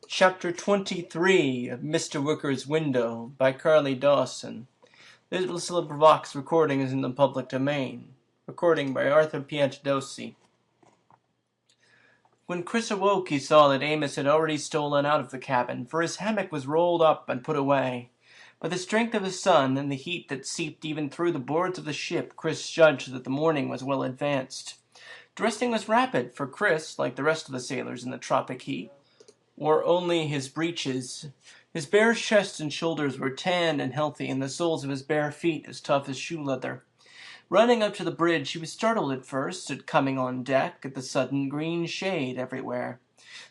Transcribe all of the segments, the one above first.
Chapter 23 of Mr. Wicker's Window by Carley Dawson. This Vox recording is in the public domain. Recording by Arthur Piantadosi. When Chris awoke, he saw that Amos had already stolen out of the cabin, for his hammock was rolled up and put away. By the strength of the sun and the heat that seeped even through the boards of the ship, Chris judged that the morning was well advanced. Dressing was rapid, for Chris, like the rest of the sailors in the tropic heat, wore only his breeches. His bare chest and shoulders were tanned and healthy, and the soles of his bare feet as tough as shoe leather. Running up to the bridge, he was startled at first, at coming on deck, at the sudden green shade everywhere.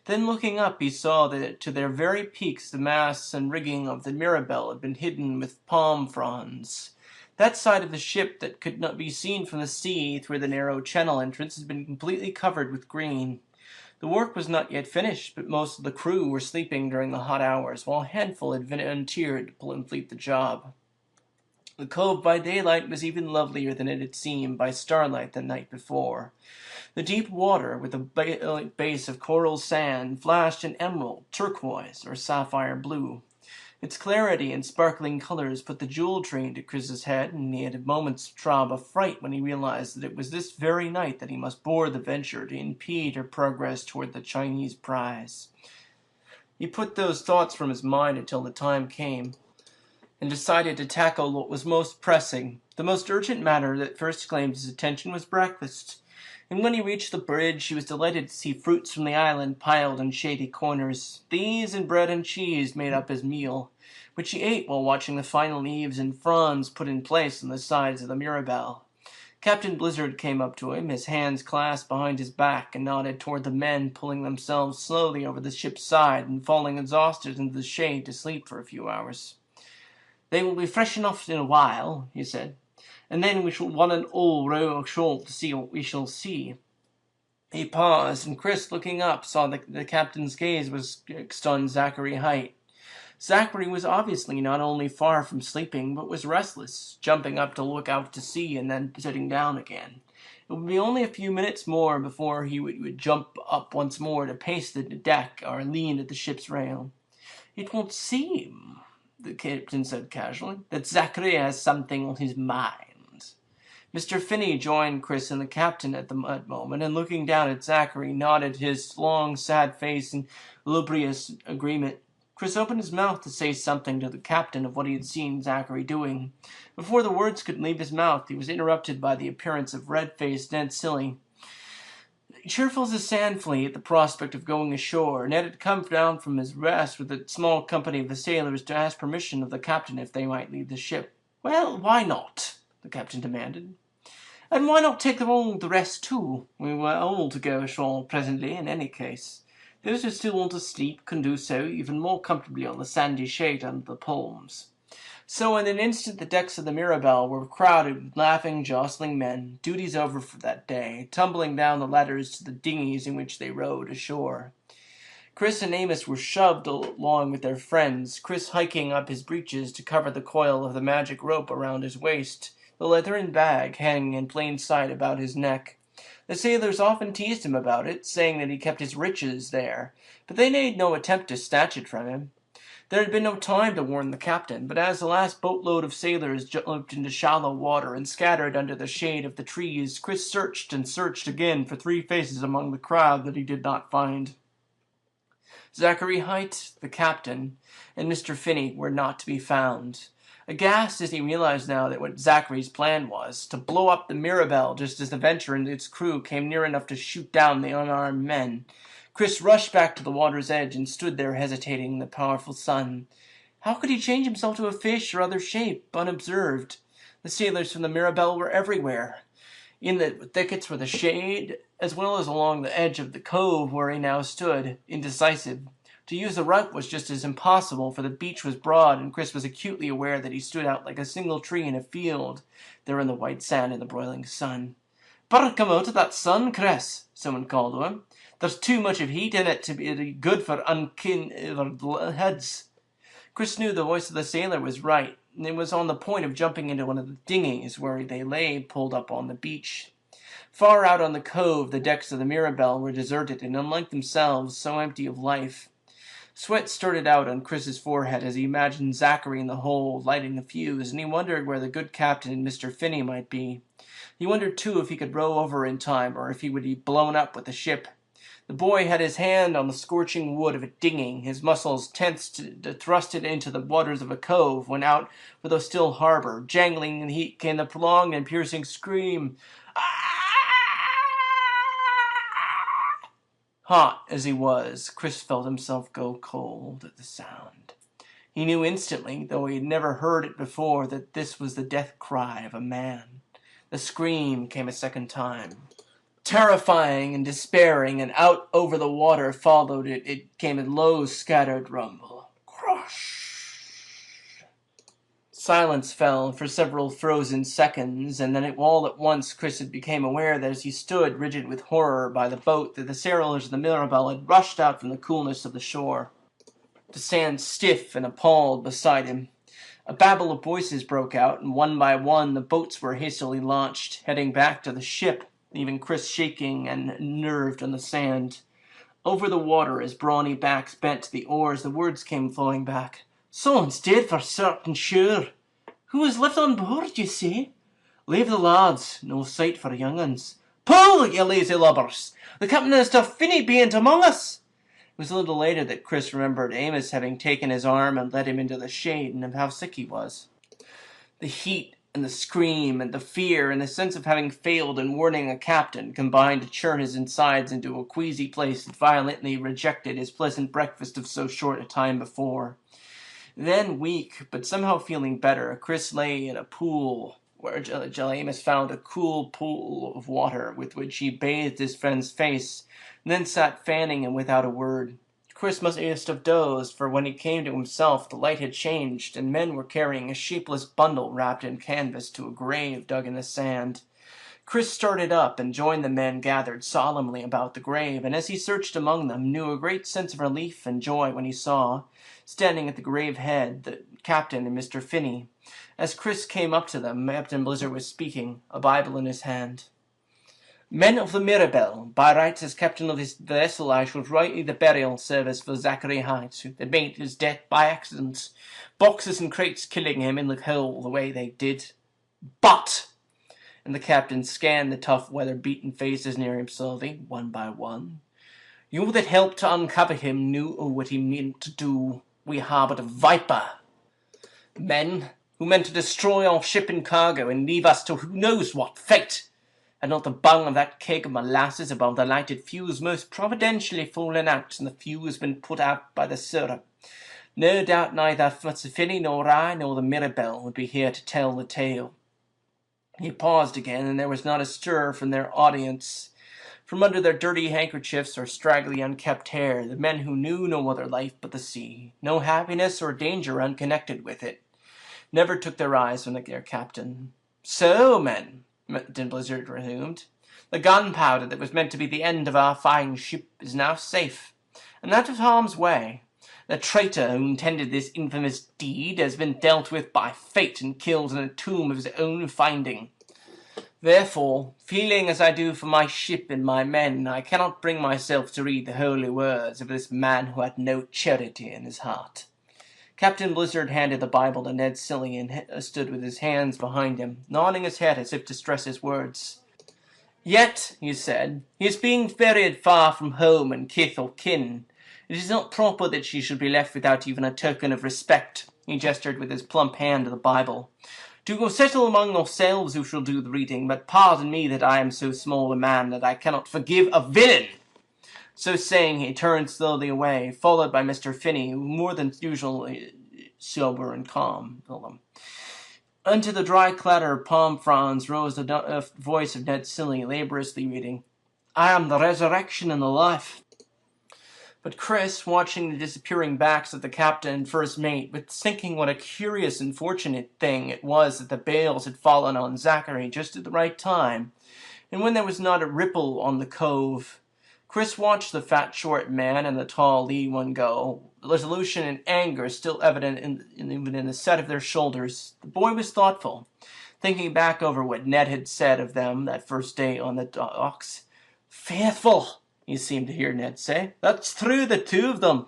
Then looking up, he saw that to their very peaks the masts and rigging of the Mirabelle had been hidden with palm fronds. That side of the ship that could not be seen from the sea through the narrow channel entrance had been completely covered with green. The work was not yet finished, but most of the crew were sleeping during the hot hours, while a handful had volunteered to pull and complete the job. The cove by daylight was even lovelier than it had seemed by starlight the night before. The deep water, with a base of coral sand, flashed in emerald, turquoise, or sapphire blue. Its clarity and sparkling colors put the jewel tree into Chris's head, and he had a moment's throb of fright when he realized that it was this very night that he must board the Venture to impede her progress toward the Chinese prize. He put those thoughts from his mind until the time came, and decided to tackle what was most pressing. The most urgent matter that first claimed his attention was breakfast. And when he reached the bridge, he was delighted to see fruits from the island piled in shady corners. These and bread and cheese made up his meal, which he ate while watching the final leaves and fronds put in place on the sides of the Mirabelle. Captain Blizzard came up to him, his hands clasped behind his back, and nodded toward the men pulling themselves slowly over the ship's side and falling exhausted into the shade to sleep for a few hours. "They will be fresh enough in a while," he said, "and then we shall one and all row ashore to see what we shall see." He paused, and Chris, looking up, saw that the captain's gaze was fixed on Zachary Height. Zachary was obviously not only far from sleeping, but was restless, jumping up to look out to sea and then sitting down again. It would be only a few minutes more before he would jump up once more to pace the deck or lean at the ship's rail. "It would seem," the captain said casually, "that Zachary has something on his mind." Mr. Finney joined Chris and the captain at the moment, and looking down at Zachary, nodded his long, sad face in lugubrious agreement. Chris opened his mouth to say something to the captain of what he had seen Zachary doing. Before the words could leave his mouth, he was interrupted by the appearance of red-faced Ned Silly. Cheerful as a sand flea at the prospect of going ashore, Ned had come down from his rest with a small company of the sailors to ask permission of the captain if they might leave the ship. "Well, why not?" the captain demanded. "And why not take all the rest too? We were all to go ashore presently in any case. Those who still want to sleep can do so even more comfortably on the sandy shade under the palms." So in an instant the decks of the Mirabelle were crowded with laughing, jostling men, duties over for that day, tumbling down the ladders to the dinghies in which they rowed ashore. Chris and Amos were shoved along with their friends, Chris hiking up his breeches to cover the coil of the magic rope around his waist, the leathern bag hanging in plain sight about his neck. The sailors often teased him about it, saying that he kept his riches there, but they made no attempt to snatch it from him. There had been no time to warn the captain, but as the last boatload of sailors jumped into shallow water and scattered under the shade of the trees, Chris searched and searched again for three faces among the crowd that he did not find. Zachary Height, the captain, and Mr. Finney were not to be found. Aghast as he realized now that what Zachary's plan was, to blow up the Mirabelle just as the Venture and its crew came near enough to shoot down the unarmed men, Chris rushed back to the water's edge and stood there hesitating in the powerful sun. How could he change himself to a fish or other shape, unobserved? The sailors from the Mirabelle were everywhere, in the thickets for the shade, as well as along the edge of the cove where he now stood, indecisive. To use the rope was just as impossible, for the beach was broad, and Chris was acutely aware that he stood out like a single tree in a field, there in the white sand in the broiling sun. "Better come out of that sun, Chris," someone called to him. "There's too much of heat in it to be good for unkinned heads." Chris knew the voice of the sailor was right, and it was on the point of jumping into one of the dinghies where they lay pulled up on the beach. Far out on the cove, the decks of the Mirabelle were deserted and, unlike themselves, so empty of life. Sweat started out on Chris's forehead as he imagined Zachary in the hold lighting the fuse, and he wondered where the good captain and Mr. Finney might be. He wondered, too, if he could row over in time, or if he would be blown up with the ship. The boy had his hand on the scorching wood of a dinghy, his muscles tensed to thrust it into the waters of a cove, when out for the still harbor, jangling in the heat, came the prolonged and piercing scream. Hot as he was, Chris felt himself go cold at the sound. He knew instantly, though he had never heard it before, that this was the death cry of a man. The scream came a second time. Terrifying and despairing, and out over the water followed it. It came a low, scattered rumble. Crush! Silence fell for several frozen seconds, and then all at once Chris became aware that as he stood, rigid with horror, by the boat, that the sailors of the Mirabelle had rushed out from the coolness of the shore, to stand stiff and appalled beside him. A babble of voices broke out, and one by one the boats were hastily launched, heading back to the ship, leaving Chris shaking and unnerved on the sand. Over the water, as brawny backs bent to the oars, the words came flowing back. "Someone's dead for certain sure. Who was left on board, you say? Leave the lads, no sight for young uns. Pull, ye lazy lubbers! The captain and Mr. Finney bean't among us." It was a little later that Chris remembered Amos having taken his arm and led him into the shade, and of how sick he was. The heat and the scream and the fear and the sense of having failed in warning a captain combined to churn his insides into a queasy place that violently rejected his pleasant breakfast of so short a time before. Then, weak, but somehow feeling better, Chris lay in a pool where Amos found a cool pool of water with which he bathed his friend's face, and then sat fanning him without a word. Chris must have dozed, for when he came to himself the light had changed, and men were carrying a shapeless bundle wrapped in canvas to a grave dug in the sand. Chris started up and joined the men gathered solemnly about the grave, and as he searched among them, knew a great sense of relief and joy when he saw, standing at the grave head, the captain and Mr. Finney. As Chris came up to them, Captain Blizzard was speaking, a Bible in his hand. "Men of the Mirabelle, by rights as captain of this vessel, I shall write you the burial service for Zachary Heights, that made his death by accident, boxes and crates killing him in the hole the way they did. But," and the captain scanned the tough, weather-beaten faces near him slowly, one by one, "you that helped to uncover him knew what he meant to do. We harboured a viper. Men who meant to destroy our ship and cargo and leave us to who knows what fate. Had not the bung of that keg of molasses above the lighted fuse most providentially fallen out, and the fuse been put out by the syrup, no doubt neither Mr. Finney nor I nor the Mirabelle would be here to tell the tale." He paused again, and there was not a stir from their audience. From under their dirty handkerchiefs or straggly unkempt hair, the men who knew no other life but the sea, no happiness or danger unconnected with it, never took their eyes from their captain. "So, men," Captain Blizzard resumed, "the gunpowder that was meant to be the end of our fine ship is now safe, and out of harm's way. The traitor who intended this infamous deed has been dealt with by fate and killed in a tomb of his own finding. Therefore, feeling as I do for my ship and my men, I cannot bring myself to read the holy words of this man who had no charity in his heart." Captain Blizzard handed the Bible to Ned Cilley and stood with his hands behind him, nodding his head as if to stress his words. "Yet," he said, "he is being buried far from home and kith or kin. It is not proper that she should be left without even a token of respect." He gestured with his plump hand to the Bible. "To go settle among yourselves who shall do the reading, but pardon me that I am so small a man that I cannot forgive a villain." So saying, he turned slowly away, followed by Mr. Finney, who more than usually sober and calm. Unto the dry clatter of palm fronds rose the voice of Ned Cilley, laboriously reading, "I am the resurrection and the life." But Chris, watching the disappearing backs of the captain and first mate, was thinking what a curious and fortunate thing it was that the bales had fallen on Zachary just at the right time, and when there was not a ripple on the cove. Chris watched the fat, short man and the tall, lean one go, resolution and anger still evident even in the set of their shoulders. The boy was thoughtful, thinking back over what Ned had said of them that first day on the docks. "Faithful," he seemed to hear Ned say. "That's true, the two of them."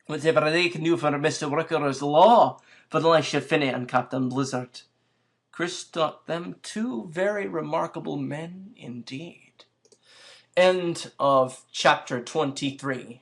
whatever they can do for Mr. WICKER'S law for Elisha Finney and Captain Blizzard. Chris thought them two very remarkable men indeed. End of chapter 23.